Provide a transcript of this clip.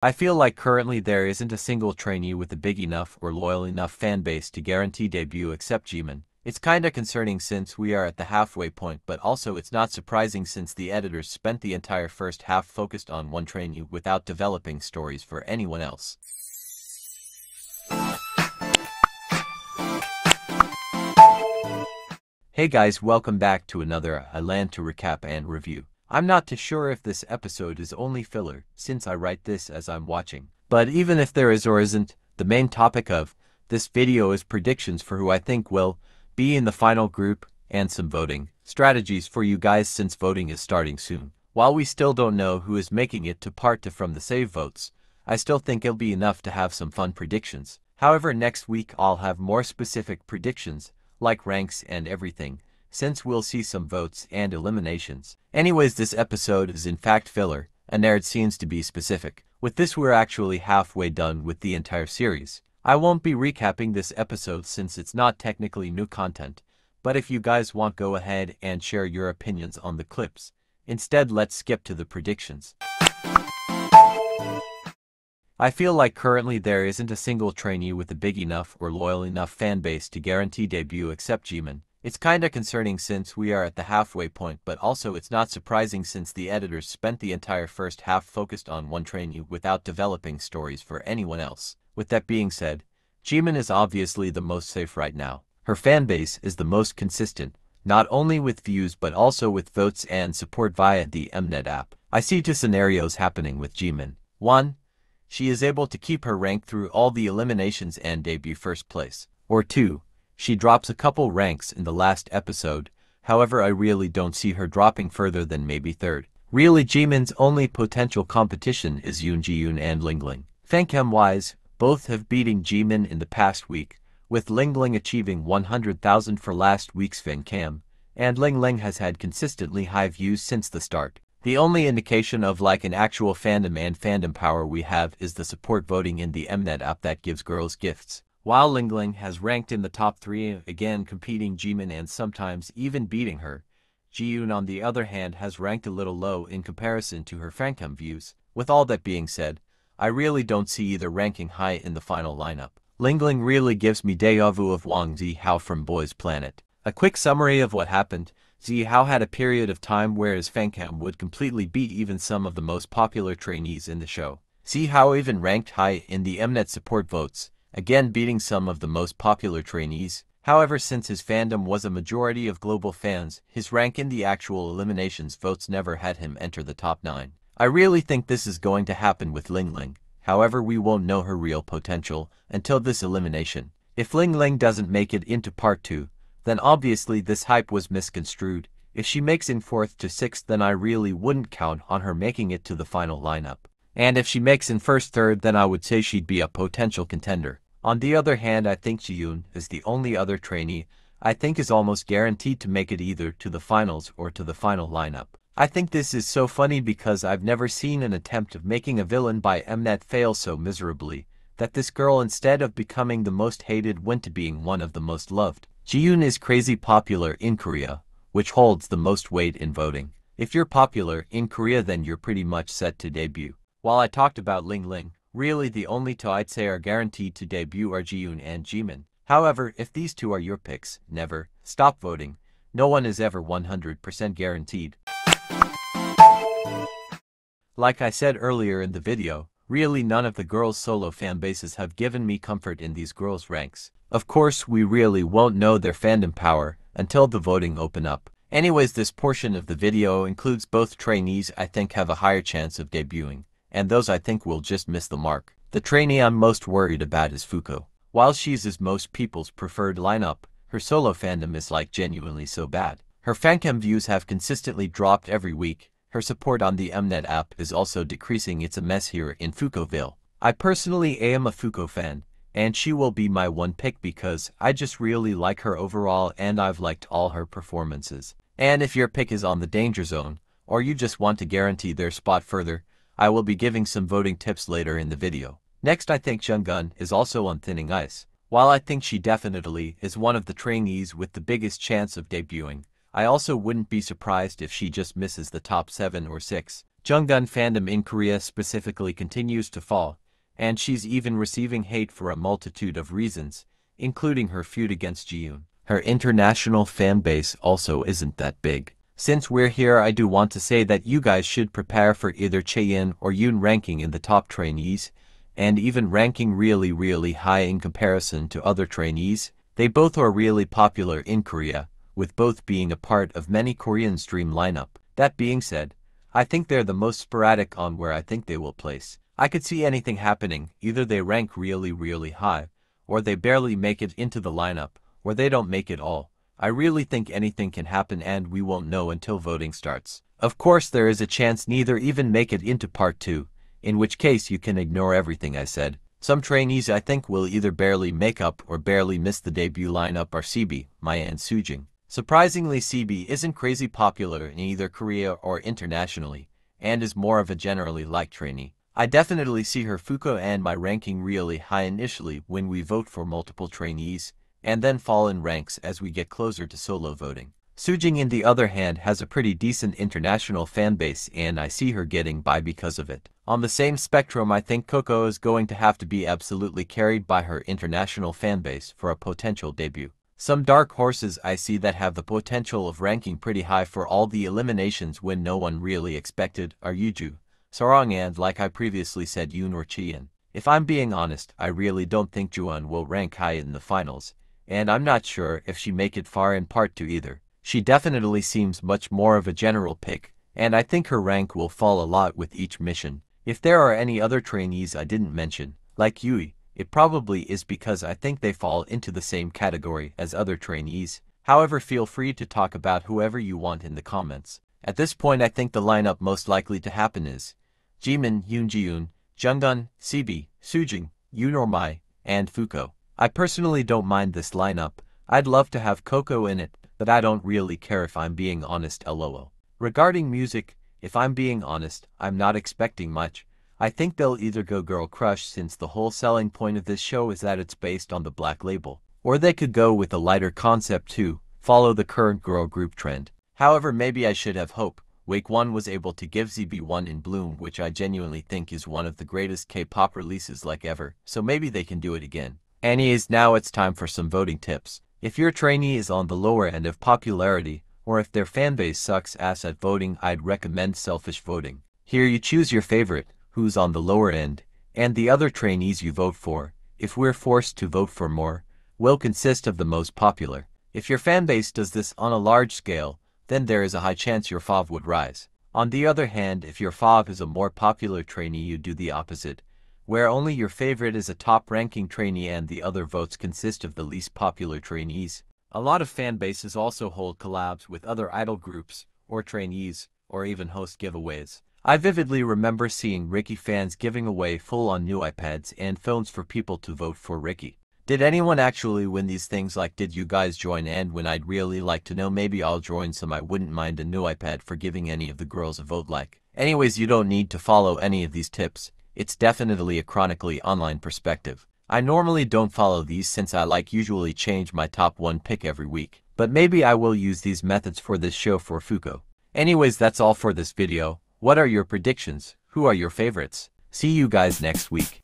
I feel like currently there isn't a single trainee with a big enough or loyal enough fanbase to guarantee debut except Jimin. It's kinda concerning since we are at the halfway point, but also it's not surprising since the editors spent the entire first half focused on one trainee without developing stories for anyone else. Hey guys, welcome back to another iland to recap and review. I'm not too sure if this episode is only filler, since I write this as I'm watching. But even if there is or isn't, the main topic of this video is predictions for who I think will be in the final group, and some voting strategies for you guys since voting is starting soon. While we still don't know who is making it to part 2 from the save votes, I still think it'll be enough to have some fun predictions. However, next week I'll have more specific predictions, like ranks and everything, since we'll see some votes and eliminations. Anyways, this episode is in fact filler, and there it seems to be specific. With this we're actually halfway done with the entire series. I won't be recapping this episode since it's not technically new content, but if you guys want, go ahead and share your opinions on the clips. Instead, let's skip to the predictions. I feel like currently there isn't a single trainee with a big enough or loyal enough fanbase to guarantee debut except Jimin. It's kinda concerning since we are at the halfway point, but also it's not surprising since the editors spent the entire first half focused on one trainee without developing stories for anyone else. With that being said, Jimin is obviously the most safe right now. Her fanbase is the most consistent, not only with views but also with votes and support via the mnet app. I see 2 scenarios happening with Jimin. 1. She is able to keep her rank through all the eliminations and debut first place. Or 2. She drops a couple ranks in the last episode, however I really don't see her dropping further than maybe 3rd. Really, Jimin's only potential competition is Ji-yoon and Lingling. Fancam-wise, both have beaten Jimin in the past week, with Lingling achieving 100,000 for last week's fancam, and Lingling has had consistently high views since the start. The only indication of like an actual fandom and fandom power we have is the support voting in the mnet app that gives girls gifts. While Lingling has ranked in the top 3, again competing Jimin and sometimes even beating her, Ji-yoon on the other hand has ranked a little low in comparison to her fancam views. With all that being said, I really don't see either ranking high in the final lineup. Lingling really gives me deja vu of Wang Zihao from Boys Planet. A quick summary of what happened. Zihao had a period of time where his fancam would completely beat even some of the most popular trainees in the show. Zihao even ranked high in the mnet support votes, again beating some of the most popular trainees. However, since his fandom was a majority of global fans, his rank in the actual eliminations votes never had him enter the top 9. I really think this is going to happen with Lingling. However, we won't know her real potential until this elimination. If Lingling doesn't make it into part 2, then obviously this hype was misconstrued. If she makes in 4th to 6th, then I really wouldn't count on her making it to the final lineup. And if she makes in 1st, 3rd, then I would say she'd be a potential contender. On the other hand, I think Ji-yoon is the only other trainee I think is almost guaranteed to make it either to the finals or to the final lineup. I think this is so funny because I've never seen an attempt of making a villain by mnet fail so miserably, that this girl instead of becoming the most hated went to being one of the most loved. Ji-yoon is crazy popular in Korea, which holds the most weight in voting. If you're popular in Korea, then you're pretty much set to debut. While I talked about Lingling, really the only 2 I'd say are guaranteed to debut are Ji-yoon and Jimin. However, if these 2 are your picks, never stop voting. No one is ever 100% guaranteed. Like I said earlier in the video, really none of the girls' solo fanbases have given me comfort in these girls' ranks. Of course, we really won't know their fandom power until the voting open up. Anyways, this portion of the video includes both trainees I think have a higher chance of debuting, and those I think will just miss the mark. The trainee I'm most worried about is Fuko. While she's is most people's preferred lineup, her solo fandom is like genuinely so bad. Her fancam views have consistently dropped every week. Her support on the mnet app is also decreasing. It's a mess here in Fukoville. I personally am a Fuko fan, and she will be my one pick because I just really like her overall and I've liked all her performances. And if your pick is on the danger zone, or you just want to guarantee their spot further, I will be giving some voting tips later in the video. Next, I think Junggun is also on thinning ice. While I think she definitely is one of the trainees with the biggest chance of debuting, I also wouldn't be surprised if she just misses the top 7 or 6. Junggun fandom in Korea specifically continues to fall, and she's even receiving hate for a multitude of reasons, including her feud against Jiyoon. Her international fan base also isn't that big. Since we're here, I do want to say that you guys should prepare for either Taeyeon or Yoon ranking in the top trainees, and even ranking really high in comparison to other trainees. They both are really popular in Korea, with both being a part of many Korean stream lineup. That being said, I think they're the most sporadic on where I think they will place. I could see anything happening, either they rank really high, or they barely make it into the lineup, or they don't make it all. I really think anything can happen and we won't know until voting starts. Of course there is a chance neither even make it into part 2, in which case you can ignore everything I said. Some trainees I think will either barely make up or barely miss the debut lineup are CB, Maya and Sujing. Surprisingly, CB isn't crazy popular in either Korea or internationally, and is more of a generally liked trainee. I definitely see her Fuko and my ranking really high initially when we vote for multiple trainees, and then fall in ranks as we get closer to solo voting. Sujing, on the other hand, has a pretty decent international fanbase and I see her getting by because of it. On the same spectrum, I think Coco is going to have to be absolutely carried by her international fanbase for a potential debut. Some dark horses I see that have the potential of ranking pretty high for all the eliminations when no one really expected are Yuju, Sarong and, like I previously said, Yoon or Cheon. If I'm being honest, I really don't think Juan will rank high in the finals, and I'm not sure if she make it far in part 2 either. She definitely seems much more of a general pick, and I think her rank will fall a lot with each mission. If there are any other trainees I didn't mention, like Yui, it probably is because I think they fall into the same category as other trainees. However, feel free to talk about whoever you want in the comments. At this point I think the lineup most likely to happen is Jimin, Yoon Ji-yoon, Junggun, CB, Sujing, Yoon or Mai, and Fuko. I personally don't mind this lineup. I'd love to have Coco in it, but I don't really care if I'm being honest, lol. Regarding music, if I'm being honest, I'm not expecting much. I think they'll either go Girl Crush since the whole selling point of this show is that it's based on the Black label, or they could go with a lighter concept too, follow the current girl group trend. However, maybe I should have hope. Wake 1 was able to give ZB1 in Bloom, which I genuinely think is one of the greatest K-pop releases like ever, so maybe they can do it again. Anyways, now it's time for some voting tips. If your trainee is on the lower end of popularity, or if their fanbase sucks ass at voting, I'd recommend selfish voting. Here you choose your favorite, who's on the lower end, and the other trainees you vote for, if we're forced to vote for more, will consist of the most popular. If your fanbase does this on a large scale, then there is a high chance your FOV would rise. On the other hand, if your FOV is a more popular trainee, you do the opposite, where only your favorite is a top-ranking trainee and the other votes consist of the least popular trainees. A lot of fan bases also hold collabs with other idol groups, or trainees, or even host giveaways. I vividly remember seeing Ricky fans giving away full-on new iPads and phones for people to vote for Ricky. Did anyone actually win these things? Like, did you guys join? And when I'd really like to know, maybe I'll join some. I wouldn't mind a new iPad for giving any of the girls a vote like. Anyways, you don't need to follow any of these tips. It's definitely a chronically online perspective. I normally don't follow these since I usually change my top 1 pick every week, but maybe I will use these methods for this show for Fuko. Anyways, that's all for this video. What are your predictions? Who are your favorites? See you guys next week.